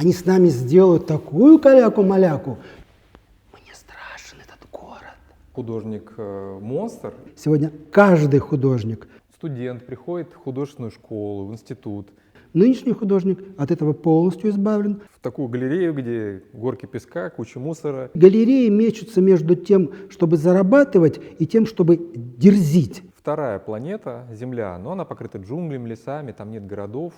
Они с нами сделают такую каляку-маляку. Мне страшен этот город. Художник-монстр. Сегодня каждый художник. Студент приходит в художественную школу, в институт. Нынешний художник от этого полностью избавлен. В такую галерею, где горки песка, куча мусора. Галереи мечутся между тем, чтобы зарабатывать, и тем, чтобы дерзить. Вторая планета, Земля, но она покрыта джунглями, лесами, там нет городов.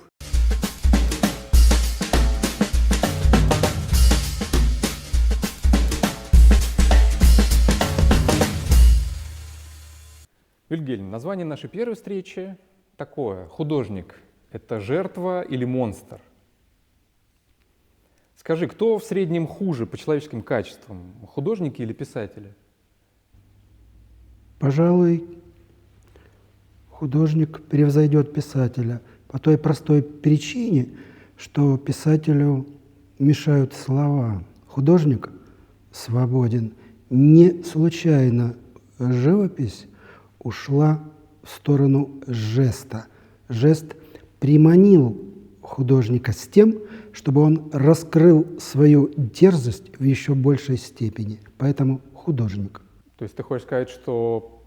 Вильгельм, название нашей первой встречи такое. Художник — это жертва или монстр? Скажи, кто в среднем хуже по человеческим качествам, художники или писатели? Пожалуй, художник превзойдет писателя по той простой причине, что писателю мешают слова. Художник свободен. Не случайно живопись ушла в сторону жеста. Жест приманил художника с тем, чтобы он раскрыл свою дерзость в еще большей степени. Поэтому художник. То есть ты хочешь сказать, что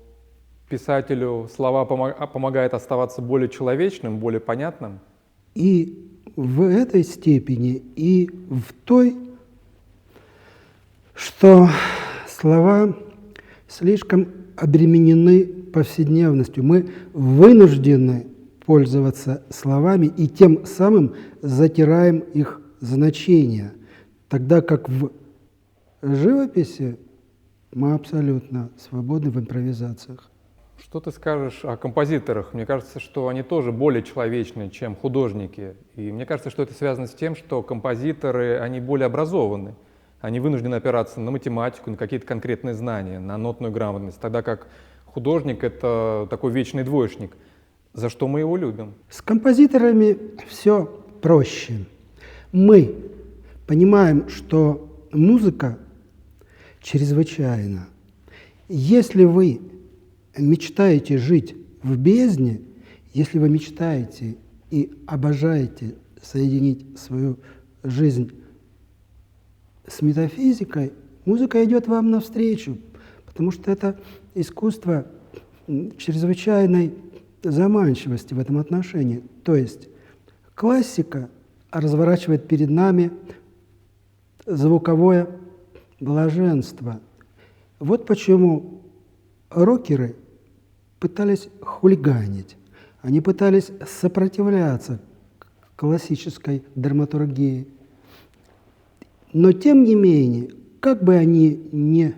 писателю слова помогают оставаться более человечным, более понятным? И в этой степени, и в той, что слова слишком обременены повседневностью. Мы вынуждены пользоваться словами и тем самым затираем их значение. Тогда как в живописи мы абсолютно свободны в импровизациях. Что ты скажешь о композиторах? Мне кажется, что они тоже более человечны, чем художники. И мне кажется, что это связано с тем, что композиторы, они более образованы. Они вынуждены опираться на математику, на какие-то конкретные знания, на нотную грамотность. Тогда как художник — это такой вечный двоечник. За что мы его любим? С композиторами все проще. Мы понимаем, что музыка чрезвычайна. Если вы мечтаете жить в бездне, если вы мечтаете и обожаете соединить свою жизнь с метафизикой, музыка идет вам навстречу, потому что это искусство чрезвычайной заманчивости в этом отношении. То есть классика разворачивает перед нами звуковое блаженство. Вот почему рокеры пытались хулиганить, они пытались сопротивляться классической драматургии. Но тем не менее, как бы они ни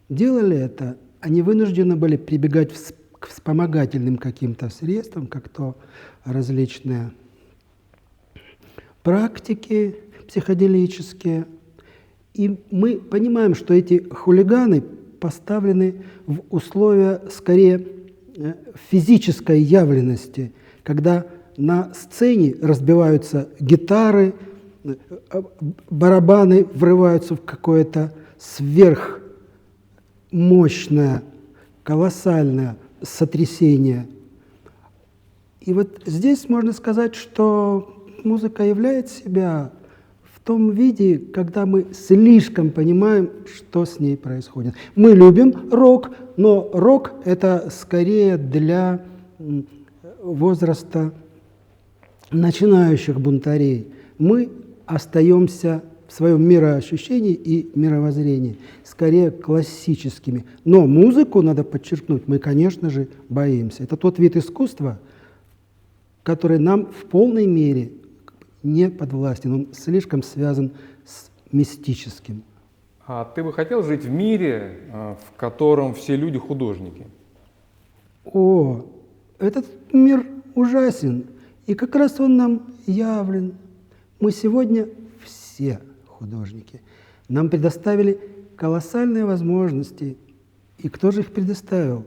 делали это, они вынуждены были прибегать к вспомогательным каким-то средствам, как то различные практики психоделические. И мы понимаем, что эти хулиганы поставлены в условия скорее физической явленности, когда на сцене разбиваются гитары, барабаны врываются в какое-то сверхмощное, колоссальное сотрясение. И вот здесь можно сказать, что музыка являет себя в том виде, когда мы слишком понимаем, что с ней происходит. Мы любим рок, но рок — это скорее для возраста начинающих бунтарей. Мы остаемся в своем мироощущении и мировоззрении скорее классическими. Но музыку, надо подчеркнуть, мы, конечно же, боимся. Это тот вид искусства, который нам в полной мере не подвластен, он слишком связан с мистическим. А ты бы хотел жить в мире, в котором все люди художники? О, этот мир ужасен, и как раз он нам явлен. Мы сегодня все художники. Нам предоставили колоссальные возможности. И кто же их предоставил?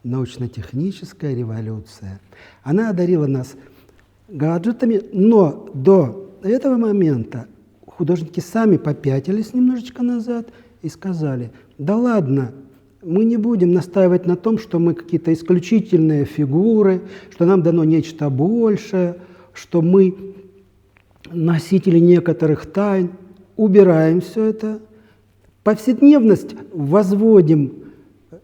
Научно-техническая революция. Она одарила нас гаджетами, но до этого момента художники сами попятились немножечко назад и сказали: да ладно, мы не будем настаивать на том, что мы какие-то исключительные фигуры, что нам дано нечто большее, что мы носители некоторых тайн, убираем все это, повседневность возводим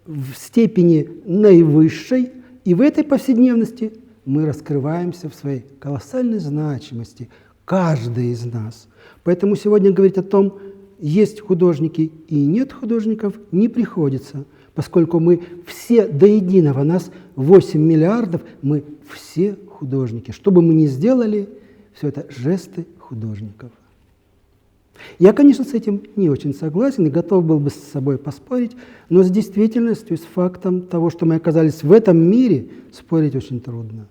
в степени наивысшей, и в этой повседневности мы раскрываемся в своей колоссальной значимости, каждый из нас. Поэтому сегодня говорить о том, есть художники и нет художников, не приходится, поскольку мы все до единого, нас 8 миллиардов, мы все художники. Что бы мы ни сделали, все это жесты художников. Я, конечно, с этим не очень согласен и готов был бы с собой поспорить, но с действительностью, с фактом того, что мы оказались в этом мире, спорить очень трудно.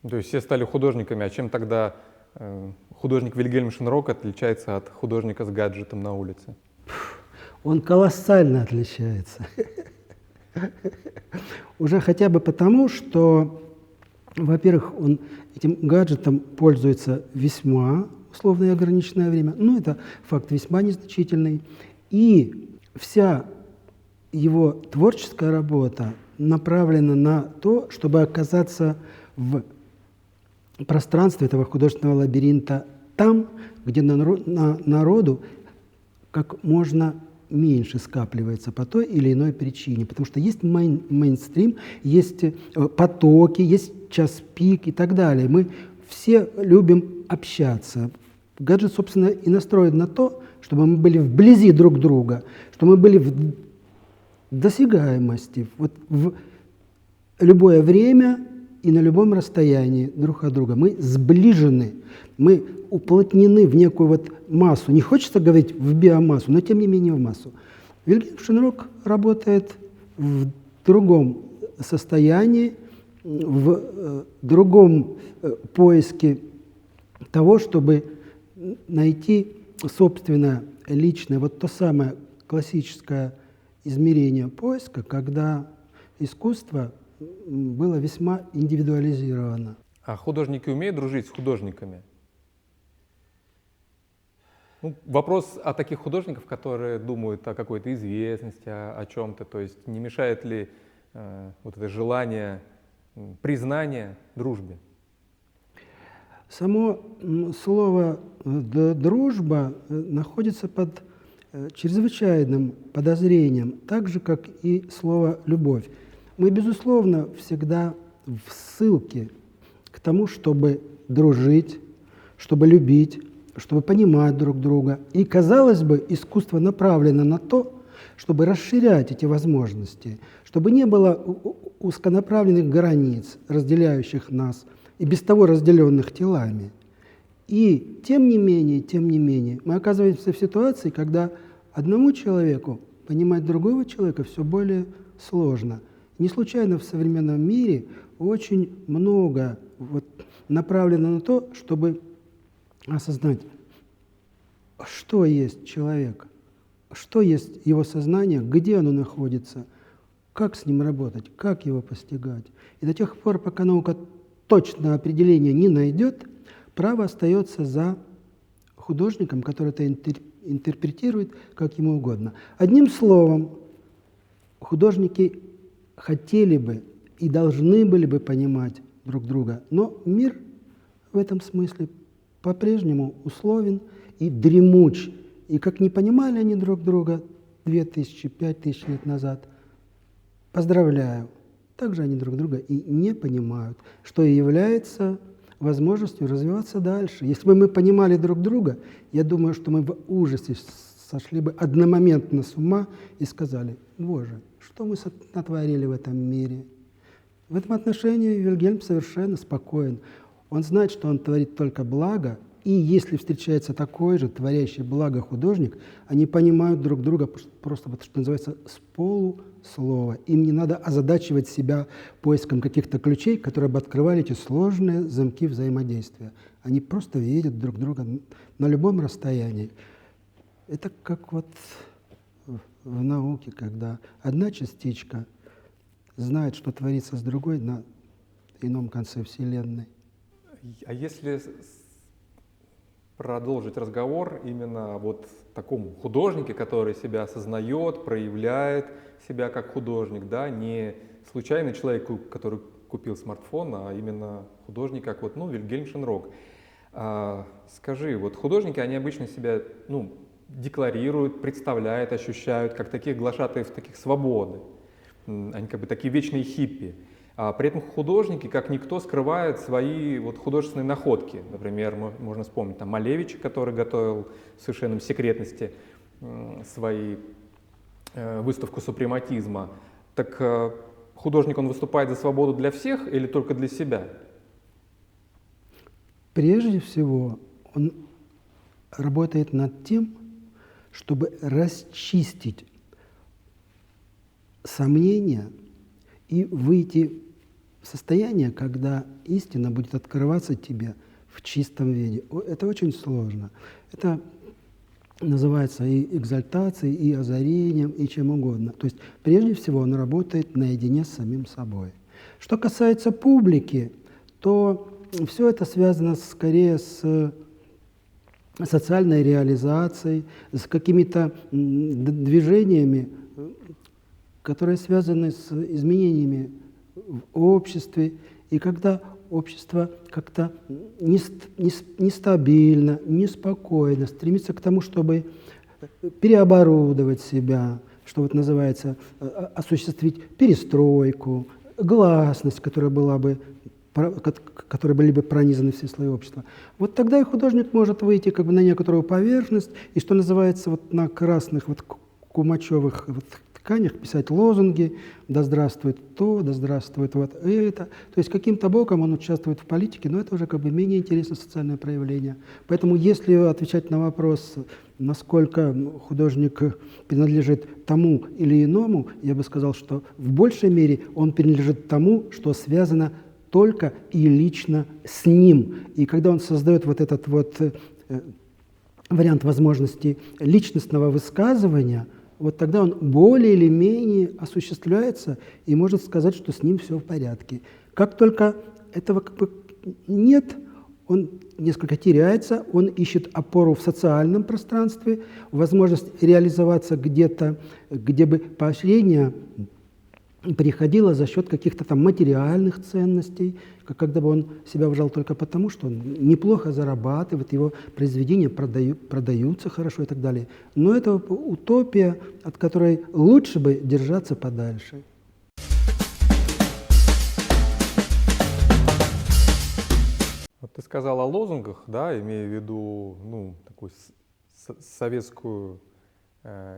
То есть все стали художниками, а чем тогда художник Вильгельм Шенрок отличается от художника с гаджетом на улице? Он колоссально отличается. Уже хотя бы потому, что, во-первых, он этим гаджетом пользуется весьма условно и ограниченное время. Ну, это факт весьма незначительный. И вся его творческая работа направлена на то, чтобы оказаться в пространстве этого художественного лабиринта там, где народу как можно меньше скапливается по той или иной причине. Потому что есть мейнстрим, есть потоки, есть час пик и так далее. Мы все любим общаться. Гаджет, собственно, и настроен на то, чтобы мы были вблизи друг друга, чтобы мы были в досягаемости, вот в любое время и на любом расстоянии друг от друга. Мы сближены, мы уплотнены в некую вот массу. Не хочется говорить в биомассу, но тем не менее в массу. Вильгельм Шенрок работает в другом состоянии, в другом поиске того, чтобы найти собственное, личное, вот то самое классическое измерение поиска, когда искусство было весьма индивидуализировано. А художники умеют дружить с художниками? Ну, вопрос о таких художниках, которые думают о какой-то известности, о чем-то. То есть не мешает ли вот это желание признания дружбе? Само слово «дружба» находится под чрезвычайным подозрением, так же, как и слово «любовь». Мы, безусловно, всегда в ссылке к тому, чтобы дружить, чтобы любить, чтобы понимать друг друга. И, казалось бы, искусство направлено на то, чтобы расширять эти возможности, чтобы не было узконаправленных границ, разделяющих нас, и без того разделенных телами. И тем не менее, мы оказываемся в ситуации, когда одному человеку понимать другого человека все более сложно. Не случайно в современном мире очень много направлено на то, чтобы осознать, что есть человек, что есть его сознание, где оно находится, как с ним работать, как его постигать. И до тех пор, пока наука точное определение не найдет, право остается за художником, который это интерпретирует как ему угодно. Одним словом, художники хотели бы и должны были бы понимать друг друга, но мир в этом смысле по-прежнему условен и дремуч. И как не понимали они друг друга 2000, 5000 лет назад, поздравляю, также они друг друга и не понимают, что и является возможностью развиваться дальше. Если бы мы понимали друг друга, я думаю, что мы в ужасе сошли бы одномоментно с ума и сказали: «Боже, что мы натворили в этом мире?» В этом отношении Вильгельм совершенно спокоен. Он знает, что он творит только благо, и если встречается такой же творящий благо художник, они понимают друг друга просто, вот, что называется, с полуслова. Им не надо озадачивать себя поиском каких-то ключей, которые бы открывали эти сложные замки взаимодействия. Они просто видят друг друга на любом расстоянии. Это как вот в науке, когда одна частичка знает, что творится с другой на ином конце Вселенной. А если продолжить разговор именно о вот таком художнике, который себя осознает, проявляет себя как художник, да, не случайный человек, который купил смартфон, а именно художник, как вот, Вильгельм Шенрок. Скажи, вот художники, они обычно себя, ну, декларируют, представляют, ощущают, как таких глашатаев, таких свободы. Они как бы такие вечные хиппи. А при этом художники, как никто, скрывают свои вот художественные находки. Например, можно вспомнить там Малевича, который готовил в совершенном секретности свои выставку супрематизма. Так художник, он выступает за свободу для всех или только для себя? Прежде всего, он работает над тем, чтобы расчистить сомнения и выйти в состояние, когда истина будет открываться тебе в чистом виде. Это очень сложно. Это называется и экзальтацией, и озарением, и чем угодно. То есть, прежде всего, он работает наедине с самим собой. Что касается публики, то все это связано скорее с социальной реализацией, с какими-то движениями, которые связаны с изменениями в обществе. И когда общество как-то нестабильно, неспокойно, стремится к тому, чтобы переоборудовать себя, что вот называется, осуществить перестройку, гласность, которая которые были бы пронизаны все слои общества. Вот тогда и художник может выйти как бы на некоторую поверхность, и, что называется, вот на красных вот кумачевых вот тканях писать лозунги «Да здравствует то», «Да здравствует вот это». То есть каким-то боком он участвует в политике, но это уже как бы менее интересное социальное проявление. Поэтому если отвечать на вопрос, насколько художник принадлежит тому или иному, я бы сказал, что в большей мере он принадлежит тому, что связано только и лично с ним. И когда он создает вот этот вот вариант возможности личностного высказывания, вот тогда он более или менее осуществляется, и можно сказать, что с ним все в порядке. Как только этого как бы нет, он несколько теряется, он ищет опору в социальном пространстве, возможность реализоваться где-то, где бы поощрение приходило за счет каких-то там материальных ценностей, когда бы он себя уважал только потому, что он неплохо зарабатывает, его произведения продаются хорошо и так далее. Но это утопия, от которой лучше бы держаться подальше. Вот ты сказал о лозунгах, да, имея в виду, ну, такую советскую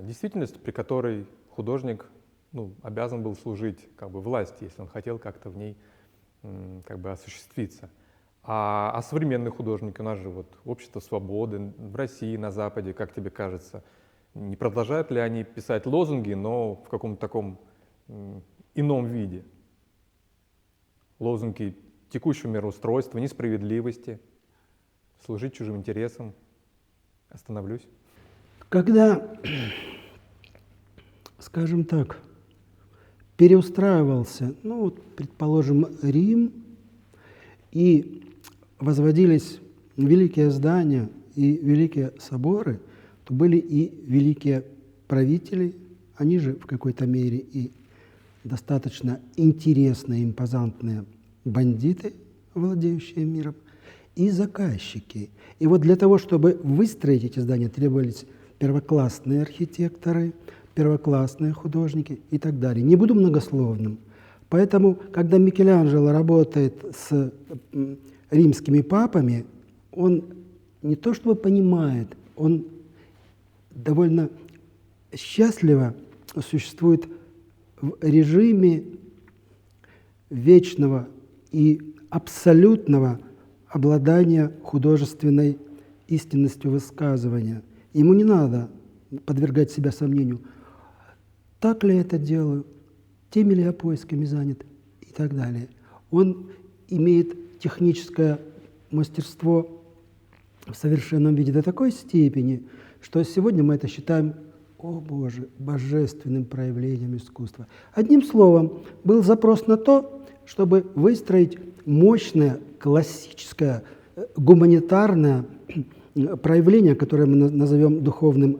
действительность, при которой художник, ну, обязан был служить как бы власти, если он хотел как-то в ней как бы осуществиться. А современный художник, у нас же вот общество свободы в России, на Западе, как тебе кажется, не продолжают ли они писать лозунги, но в каком-то таком ином виде? Лозунги текущего мироустройства, несправедливости, служить чужим интересам. Остановлюсь. Когда, скажем так, переустраивался, ну, вот, предположим, Рим, и возводились великие здания и великие соборы, то были и великие правители, они же в какой-то мере и достаточно интересные, импозантные бандиты, владеющие миром, и заказчики. И вот для того, чтобы выстроить эти здания, требовались первоклассные архитекторы, первоклассные художники и так далее. Не буду многословным. Поэтому, когда Микеланджело работает с римскими папами, он не то чтобы понимает, он довольно счастливо существует в режиме вечного и абсолютного обладания художественной истинностью высказывания. Ему не надо подвергать себя сомнению, так ли я это делаю, теми ли я поисками занят и так далее. Он имеет техническое мастерство в совершенном виде до такой степени, что сегодня мы это считаем, о Боже, божественным проявлением искусства. Одним словом, был запрос на то, чтобы выстроить мощное, классическое, гуманитарное проявление, которое мы назовем духовным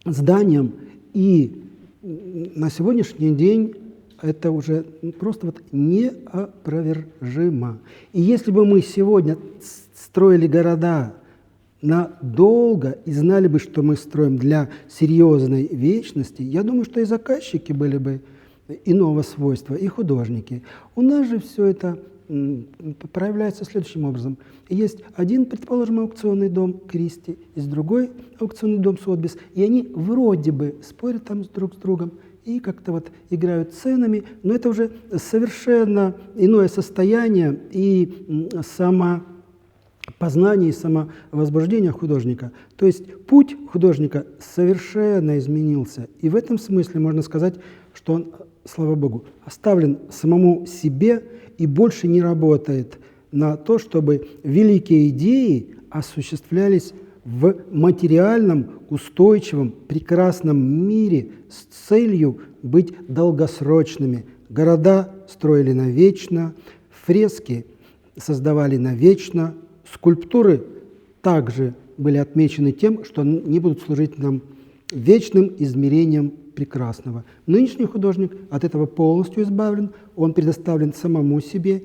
зданием. И на сегодняшний день это уже просто вот неопровержимо. И если бы мы сегодня строили города надолго и знали бы, что мы строим для серьезной вечности, я думаю, что и заказчики были бы иного свойства, и художники. У нас же все это проявляется следующим образом. Есть один, предположим, аукционный дом Кристи, есть другой аукционный дом Сотбис, и они вроде бы спорят там друг с другом и как-то вот играют ценами, но это уже совершенно иное состояние и самопознание и самовозбуждение художника. То есть путь художника совершенно изменился. И в этом смысле можно сказать, что он, слава Богу, оставлен самому себе и больше не работает на то, чтобы великие идеи осуществлялись в материальном, устойчивом, прекрасном мире с целью быть долгосрочными. Города строили навечно, фрески создавали навечно, скульптуры также были отмечены тем, что они будут служить нам вечным измерением прекрасного. Нынешний художник от этого полностью избавлен, он предоставлен самому себе.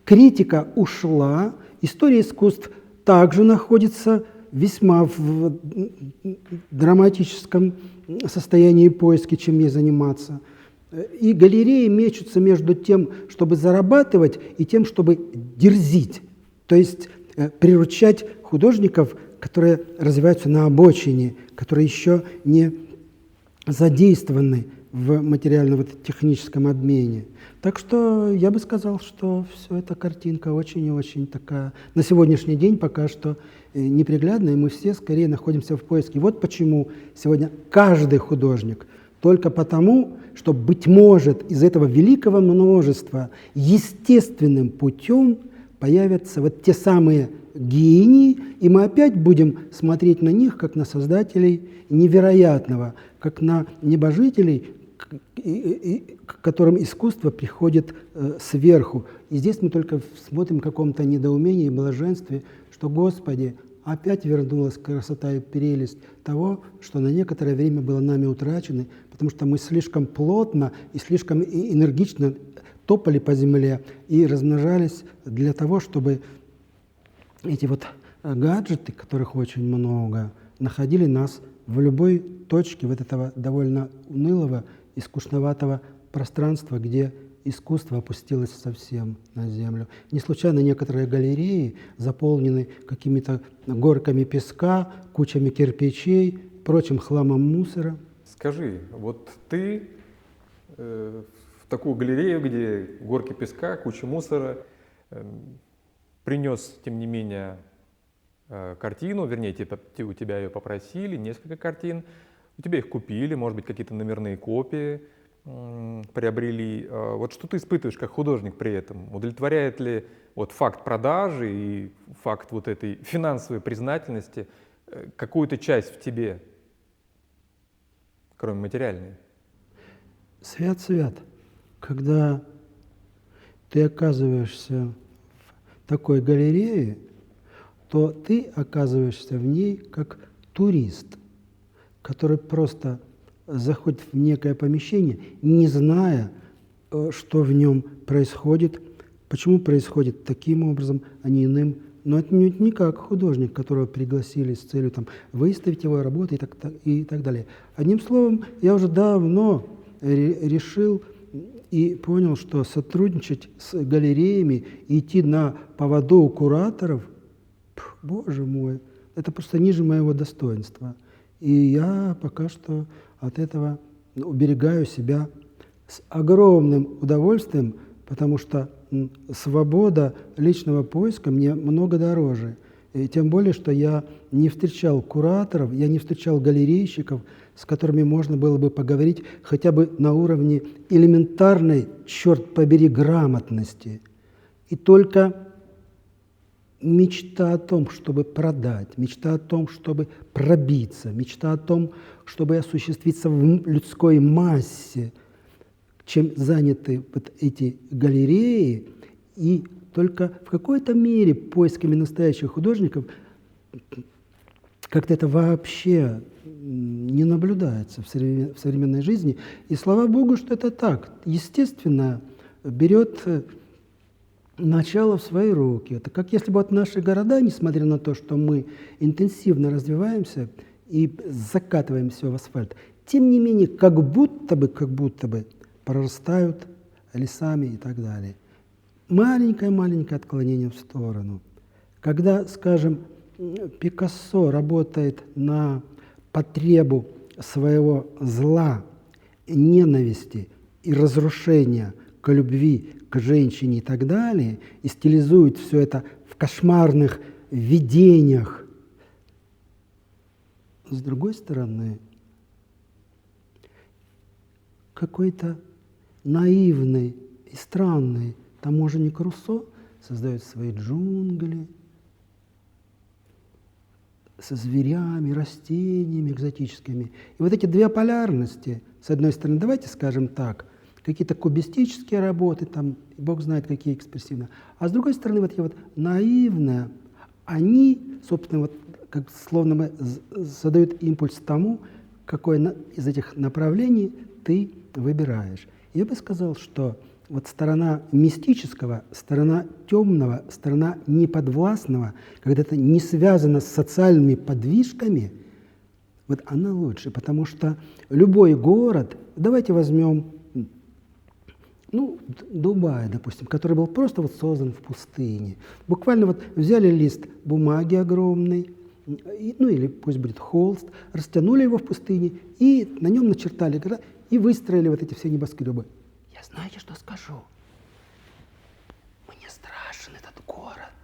Критика ушла, история искусств также находится весьма в драматическом состоянии поиска, чем ей заниматься. И галереи мечутся между тем, чтобы зарабатывать, и тем, чтобы дерзить. То есть приручать художников, которые развиваются на обочине, которые еще не задействованы в материально-техническом обмене. Так что я бы сказал, что все эта картинка очень и очень такая на сегодняшний день пока что неприглядная, и мы все скорее находимся в поиске. Вот почему сегодня каждый художник, только потому, что, быть может, из этого великого множества естественным путем появятся вот те самые гении, и мы опять будем смотреть на них, как на создателей невероятного, как на небожителей, к которым искусство приходит сверху. И здесь мы только смотрим в каком-то недоумении и блаженстве, что, Господи, опять вернулась красота и прелесть того, что на некоторое время было нами утрачено, потому что мы слишком плотно и слишком энергично топали по земле и размножались для того, чтобы эти вот гаджеты, которых очень много, находили нас в любой точке вот этого довольно унылого и скучноватого пространства, где искусство опустилось совсем на землю. Не случайно некоторые галереи заполнены какими-то горками песка, кучами кирпичей, прочим хламом мусора. Скажи, вот ты в такую галерею, где горки песка, куча мусора, принес, тем не менее, картину, вернее, у тебя ее попросили, несколько картин, у тебя их купили, может быть, какие-то номерные копии приобрели. Вот что ты испытываешь как художник при этом? Удовлетворяет ли вот факт продажи и факт вот этой финансовой признательности какую-то часть в тебе, кроме материальной? Свят, когда ты оказываешься в такой галерее, то ты оказываешься в ней как турист, который просто заходит в некое помещение, не зная, что в нем происходит, почему происходит таким образом, а не иным. Но это не как художник, которого пригласили с целью там, выставить его работы и так далее. Одним словом, я уже давно решил и понял, что сотрудничать с галереями, идти на поводу у кураторов, боже мой, это просто ниже моего достоинства. И я пока что от этого уберегаю себя с огромным удовольствием, потому что свобода личного поиска мне много дороже. И тем более, что я не встречал кураторов, я не встречал галерейщиков, с которыми можно было бы поговорить хотя бы на уровне элементарной, черт побери, грамотности. И только мечта о том, чтобы продать, мечта о том, чтобы пробиться, мечта о том, чтобы осуществиться в людской массе, чем заняты вот эти галереи, и только в какой-то мере поисками настоящих художников как-то это вообще не наблюдается в современной жизни. И слава Богу, что это так. Естественно, берет начало в свои руки. Это как если бы вот наши города, несмотря на то, что мы интенсивно развиваемся и закатываем все в асфальт, тем не менее, как будто бы прорастают лесами и так далее. Маленькое-маленькое отклонение в сторону. Когда, скажем, Пикассо работает на потребу своего зла, ненависти и разрушения к любви, к женщине и так далее, и стилизует все это в кошмарных видениях. С другой стороны, какой-то наивный и странный таможенник Руссо создает свои джунгли со зверями, растениями экзотическими. И вот эти две полярности, с одной стороны, давайте скажем так, какие-то кубистические работы, там, Бог знает, какие экспрессивные, а с другой стороны, вот эти вот наивные, они, собственно, вот, как словно задают импульс тому, какое из этих направлений ты выбираешь. Я бы сказал, что вот сторона мистического, сторона темного, сторона неподвластного, когда это не связано с социальными подвижками, вот она лучше, потому что любой город, давайте возьмем, Дубай, допустим, который был просто вот создан в пустыне. Буквально вот взяли лист бумаги огромный, или пусть будет холст, растянули его в пустыне и на нем начертали города и выстроили вот эти все небоскребы. Я знаете, что скажу? Мне страшен этот город.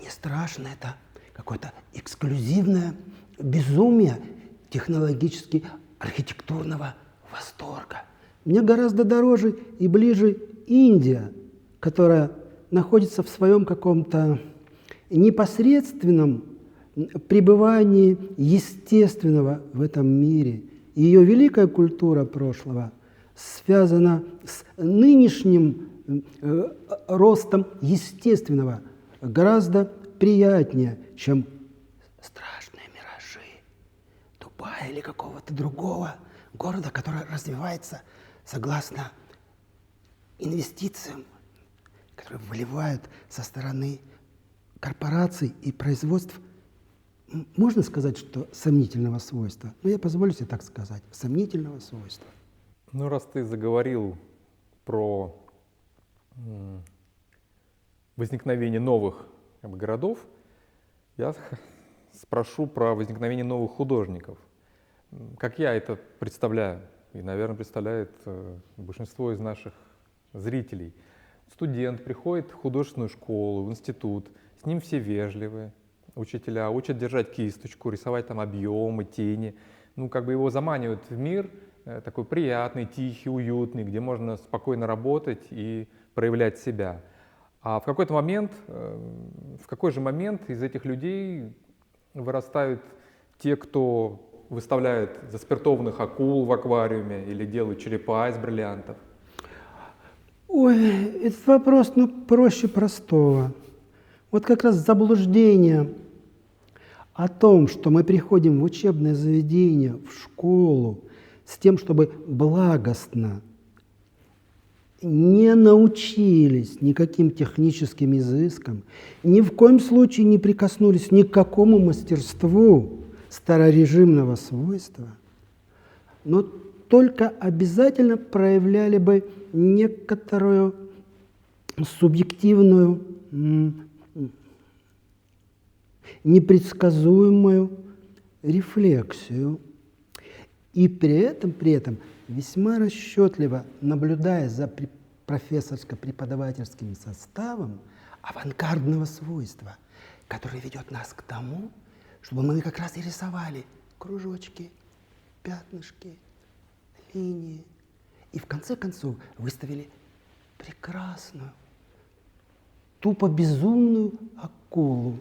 Мне страшно это какое-то эксклюзивное безумие технологически архитектурного восторга. Мне гораздо дороже и ближе Индия, которая находится в своем каком-то непосредственном пребывании естественного в этом мире. И ее великая культура прошлого связана с нынешним ростом естественного гораздо приятнее, чем страшные миражи Дубая или какого-то другого города, который развивается согласно инвестициям, которые выливают со стороны корпораций и производств, можно сказать, что сомнительного свойства. Но я позволю себе так сказать, сомнительного свойства. Ну, раз ты заговорил про возникновение новых городов, я спрошу про возникновение новых художников. Как я это представляю, и, наверное, представляет большинство из наших зрителей. Студент приходит в художественную школу, в институт, с ним все вежливы, учителя учат держать кисточку, рисовать там объемы, тени. Его заманивают в мир такой приятный, тихий, уютный, где можно спокойно работать и проявлять себя. А в какой же момент из этих людей вырастают те, кто выставляют заспиртованных акул в аквариуме или делают черепа из бриллиантов? Ой, этот вопрос, проще простого. Вот как раз заблуждение о том, что мы приходим в учебное заведение, в школу, с тем, чтобы благостно не научились никаким техническим изыскам, ни в коем случае не прикоснулись ни к какому мастерству старорежимного свойства, но только обязательно проявляли бы некоторую субъективную, непредсказуемую рефлексию. И при этом весьма расчетливо, наблюдая за профессорско-преподавательским составом авангардного свойства, которое ведет нас к тому, чтобы мы как раз и рисовали кружочки, пятнышки, линии. И в конце концов выставили прекрасную, тупо безумную акулу,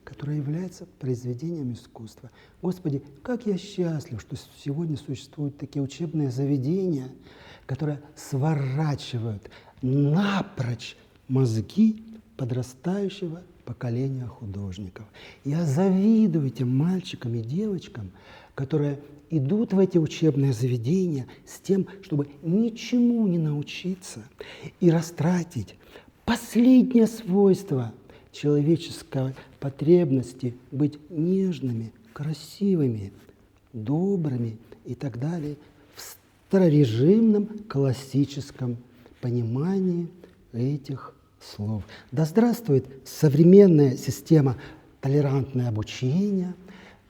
которая является произведением искусства. Господи, как я счастлив, что сегодня существуют такие учебные заведения, которые сворачивают напрочь мозги подрастающего поколения художников. Я завидую тем мальчикам и девочкам, которые идут в эти учебные заведения с тем, чтобы ничему не научиться и растратить последнее свойство человеческой потребности быть нежными, красивыми, добрыми и так далее в старорежимном классическом понимании этих слов. Да здравствует современная система толерантного обучения,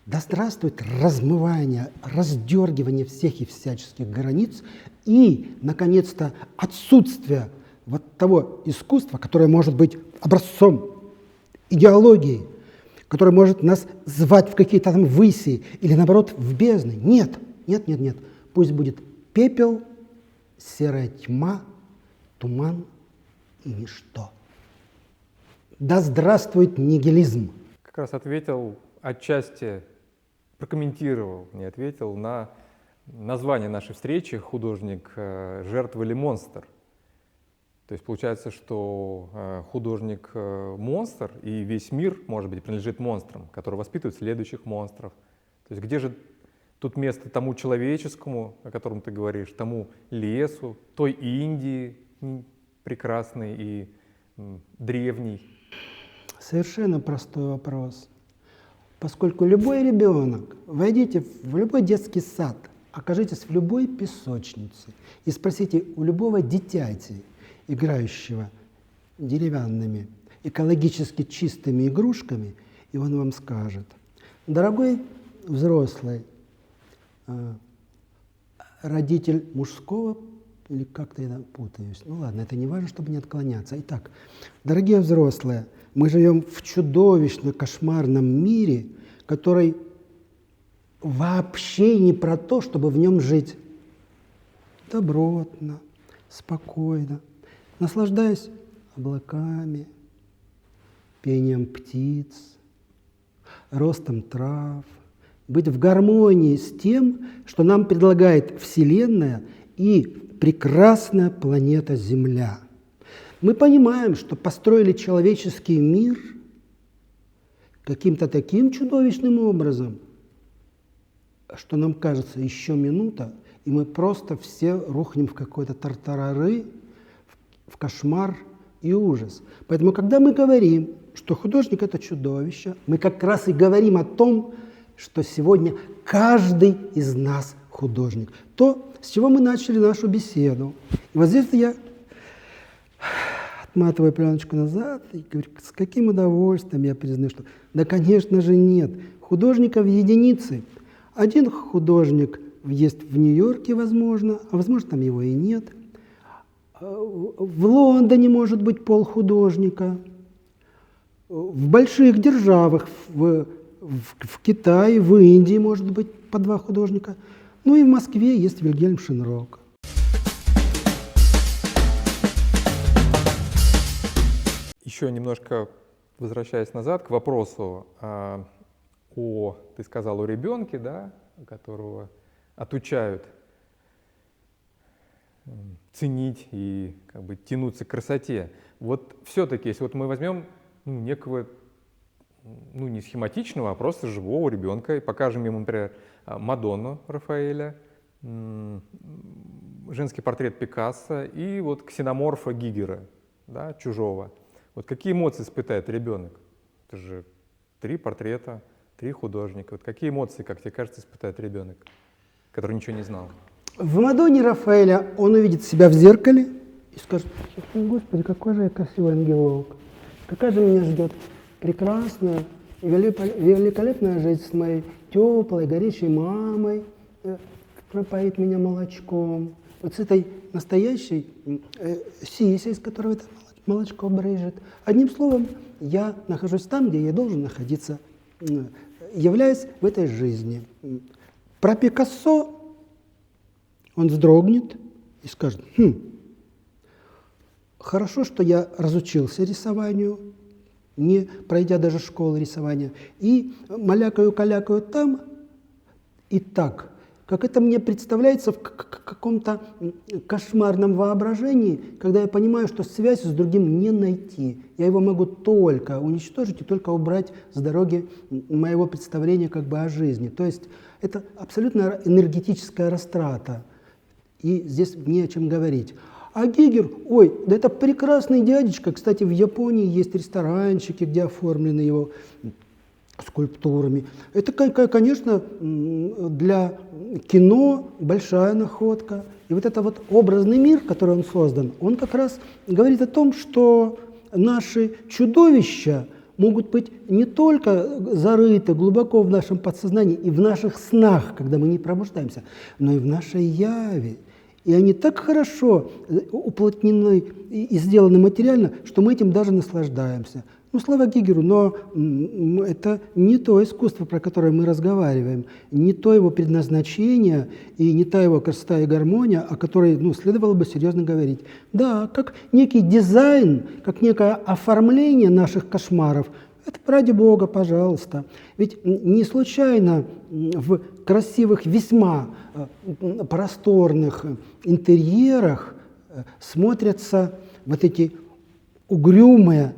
да здравствует размывание, раздергивание всех и всяческих границ и, наконец-то, отсутствие вот того искусства, которое может быть образцом идеологии, которое может нас звать в какие-то там выси или, наоборот, в бездны. Нет, нет, нет, нет. Пусть будет пепел, серая тьма, туман и ничто. Да здравствует нигилизм. Как раз ответил отчасти, прокомментировал, не ответил, на название нашей встречи «Художник, жертва или монстр?». То есть получается, что художник монстр, и весь мир, может быть, принадлежит монстрам, которые воспитывают следующих монстров. То есть где же тут место тому человеческому, о котором ты говоришь, тому лесу, той Индии прекрасной и древней? Совершенно простой вопрос. Поскольку любой ребенок, войдите в любой детский сад, окажитесь в любой песочнице и спросите у любого дитяти, играющего деревянными, экологически чистыми игрушками, и он вам скажет: дорогой взрослый, родитель мужского, или как-то я путаюсь, ну ладно, это не важно, чтобы не отклоняться. Итак, дорогие взрослые, мы живем в чудовищно кошмарном мире, который вообще не про то, чтобы в нем жить добротно, спокойно, наслаждаясь облаками, пением птиц, ростом трав, быть в гармонии с тем, что нам предлагает Вселенная и прекрасная планета Земля. Мы понимаем, что построили человеческий мир каким-то таким чудовищным образом, что нам кажется, еще минута, и мы просто все рухнем в какой-то тартарары, в кошмар и ужас. Поэтому, когда мы говорим, что художник – это чудовище, мы как раз и говорим о том, что сегодня каждый из нас художник. То, с чего мы начали нашу беседу. И вот здесь я отматываю пленочку назад и говорю, с каким удовольствием я признаю, что да, конечно же, нет. Художников единицы. Один художник есть в Нью-Йорке, возможно, а возможно, там его и нет. В Лондоне может быть полхудожника. В больших державах, в Китае, в Индии может быть по 2 художника. Ну и в Москве есть Вильгельм Шенрок. Еще немножко возвращаясь назад к вопросу ты сказал о ребенке, да, которого отучают ценить и как бы тянуться к красоте. Вот все-таки, если вот мы возьмем некого, не схематичного, а просто живого ребенка и покажем ему, например, Мадонну Рафаэля, женский портрет Пикассо и вот ксеноморфа Гигера, да, чужого. Вот какие эмоции испытает ребенок? Это же 3 портрета, 3 художника. Вот какие эмоции, как тебе кажется, испытает ребенок, который ничего не знал? В Мадонне Рафаэля он увидит себя в зеркале и скажет: Господи, какой же я красивый ангелок, какая же меня ждет прекрасная, великолепная жизнь с моей теплой, горячей мамой, которая поит меня молочком, вот с этой настоящей сисей, из которой это молочко брызжет. Одним словом, я нахожусь там, где я должен находиться, являясь в этой жизни. Про Пикассо он вздрогнет и скажет: хорошо, что я разучился рисованию, не пройдя даже школы рисования, и малякаю-калякаю там, и так как это мне представляется в каком-то кошмарном воображении, когда я понимаю, что связь с другим не найти. Я его могу только уничтожить и только убрать с дороги моего представления как бы о жизни. То есть это абсолютно энергетическая растрата. И здесь не о чем говорить. А Гигер, ой, да это прекрасный дядечка. Кстати, в Японии есть ресторанчики, где оформлены его скульптурами. Это, конечно, для кино большая находка. И вот этот вот образный мир, который он создан, он как раз говорит о том, что наши чудовища могут быть не только зарыты глубоко в нашем подсознании и в наших снах, когда мы не пробуждаемся, но и в нашей яве. И они так хорошо уплотнены и сделаны материально, что мы этим даже наслаждаемся. Ну, слава Гигеру, но это не то искусство, про которое мы разговариваем, не то его предназначение и не та его красота и гармония, о которой следовало бы серьезно говорить. Да, как некий дизайн, как некое оформление наших кошмаров, это ради Бога, пожалуйста. Ведь не случайно в красивых, весьма просторных интерьерах смотрятся вот эти угрюмые,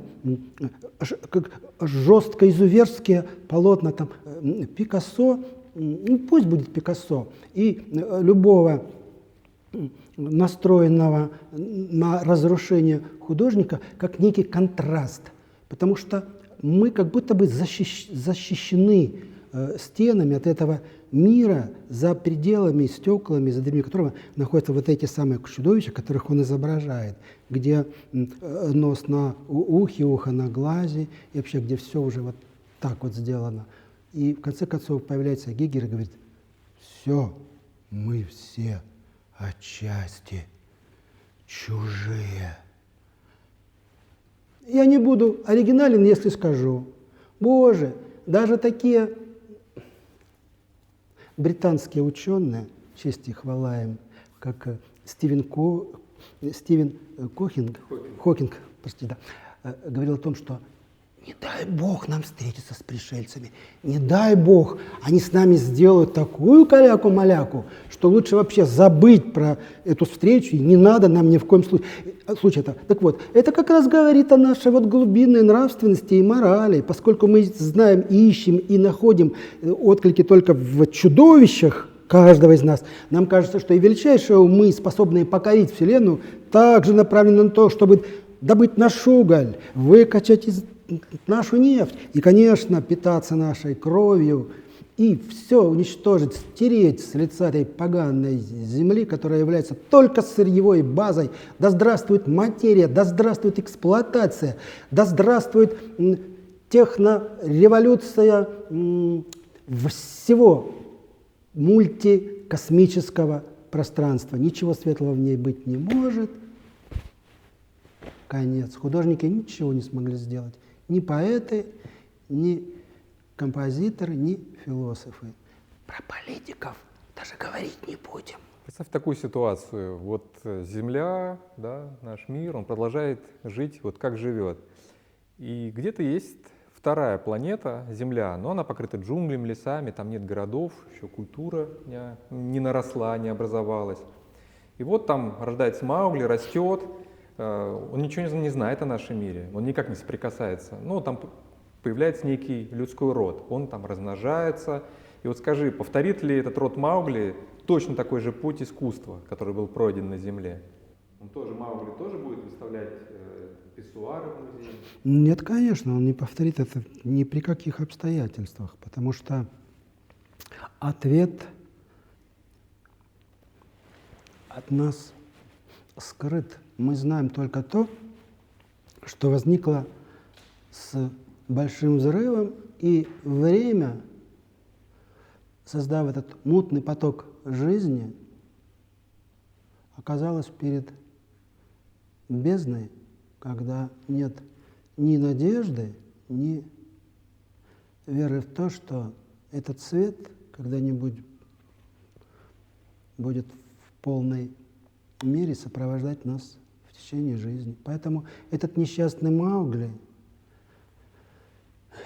жестко изуверские полотна там, Пикассо, пусть будет Пикассо, и любого настроенного на разрушение художника, как некий контраст. Потому что мы как будто бы защищены стенами от этого мира, за пределами, стеклами, за дверьми которого находятся вот эти самые чудовища, которых он изображает, где нос на ухе, ухо на глазе, и вообще где все уже вот так вот сделано. И в конце концов появляется Гигер и говорит: все, мы все отчасти чужие. Я не буду оригинален, если скажу: Боже, даже такие британские ученые, честь и хвала им, как Стивен Хокинг, простите, да, говорил о том, что не дай Бог нам встретиться с пришельцами, не дай Бог, они с нами сделают такую каляку-маляку, что лучше вообще забыть про эту встречу, и не надо нам ни в коем случае это. Так вот, это как раз говорит о нашей вот глубинной нравственности и морали, поскольку мы знаем, ищем и находим отклики только в чудовищах каждого из нас, нам кажется, что и величайшие умы, способные покорить Вселенную, также направлены на то, чтобы добыть наш уголь, выкачать нашу нефть и, конечно, питаться нашей кровью и все уничтожить, стереть с лица этой поганой земли, которая является только сырьевой базой. Да здравствует материя, да здравствует эксплуатация, да здравствует технореволюция всего мультикосмического пространства. Ничего светлого в ней быть не может. Конец. Художники ничего не смогли сделать. Ни поэты, ни композиторы, ни философы. Про политиков даже говорить не будем. Представь такую ситуацию. Вот Земля, да, наш мир, он продолжает жить вот как живет. И где-то есть вторая планета, Земля, но она покрыта джунглями, лесами, там нет городов, еще культура не наросла, не образовалась. И вот там рождается Маугли, растет. Он ничего не знает о нашем мире, он никак не соприкасается. Но там появляется некий людской род, он там размножается. И вот скажи, повторит ли этот род Маугли точно такой же путь искусства, который был пройден на Земле? Маугли тоже будет выставлять писсуары в музее? Нет, конечно, он не повторит это ни при каких обстоятельствах, потому что ответ от нас скрыт. Мы знаем только то, что возникло с большим взрывом, и время, создав этот мутный поток жизни, оказалось перед бездной, когда нет ни надежды, ни веры в то, что этот свет когда-нибудь будет в полной мере сопровождать нас в течение жизни. Поэтому этот несчастный Маугли,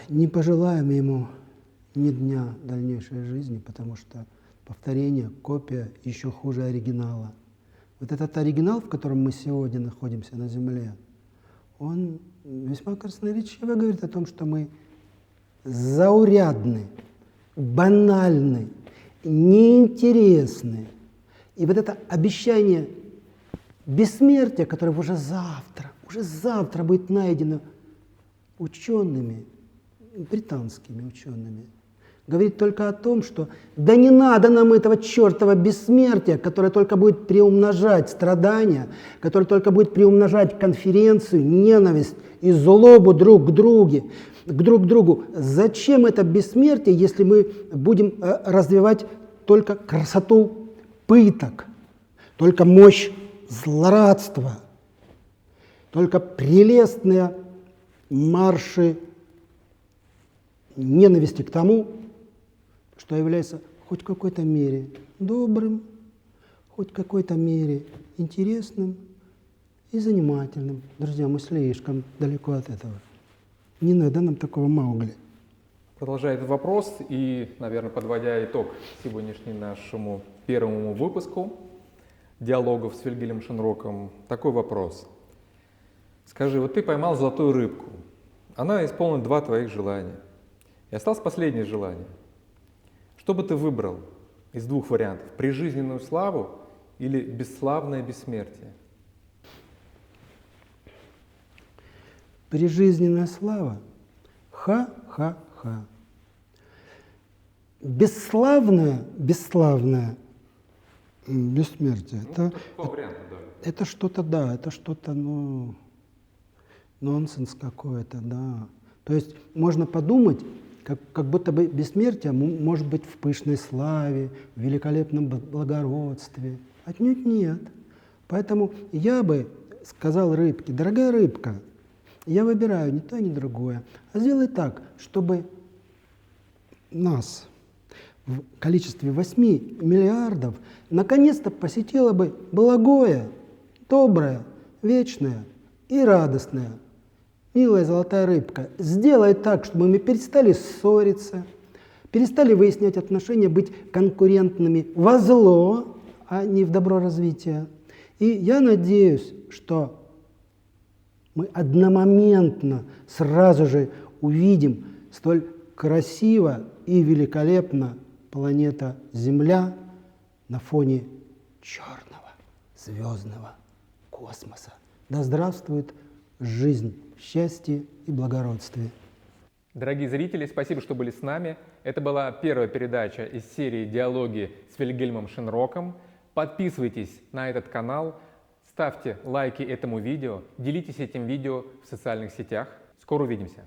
не пожелаем ему ни дня дальнейшей жизни, потому что Повторение, копия, еще хуже оригинала. Вот этот оригинал, в котором мы сегодня находимся на Земле, он весьма красноречиво говорит о том, что мы заурядны, банальны, неинтересны. И вот это обещание бессмертия, которое уже завтра будет найдено учеными, британскими учеными, говорит только о том, что да не надо нам этого чертова бессмертия, которое только будет приумножать страдания, которое только будет приумножать конференцию, ненависть и злобу друг к другу. Зачем это бессмертие, если мы будем развивать только красоту пыток, только мощь злорадства, только прелестные марши ненависти к тому, что является хоть в какой-то мере добрым, хоть в какой-то мере интересным и занимательным. Друзья, мы слишком далеко от этого. Не надо нам такого Маугли. Продолжая этот вопрос и, наверное, подводя итог сегодняшнему нашему первому выпуску диалогов с Вильгельмом Шенроком, такой вопрос. Скажи, вот ты поймал золотую рыбку, она исполнила 2 твоих желания, и осталось последнее желание. Что бы ты выбрал из 2 вариантов? Прижизненную славу или бесславное бессмертие? Прижизненная слава. Ха-ха-ха. Бесславное бессмертие. Это что-то, да, это что-то, ну, нонсенс какой-то, да. То есть можно подумать, как будто бы бессмертие может быть в пышной славе, в великолепном благородстве. Отнюдь нет. Поэтому я бы сказал рыбке: дорогая рыбка, я выбираю ни то, ни другое. А сделай так, чтобы нас в количестве 8 миллиардов наконец-то посетило бы благое, доброе, вечное и радостное. Милая золотая рыбка, сделай так, чтобы мы перестали ссориться, перестали выяснять отношения, быть конкурентными во зло, а не в добро развития. И я надеюсь, что мы одномоментно сразу же увидим столь красиво и великолепно планета Земля на фоне черного звездного космоса. Да здравствует жизнь в счастье и благородстве. Дорогие зрители, спасибо, что были с нами. Это была первая передача из серии «Диалоги с Вильгельмом Шенроком». Подписывайтесь на этот канал, ставьте лайки этому видео, делитесь этим видео в социальных сетях. Скоро увидимся!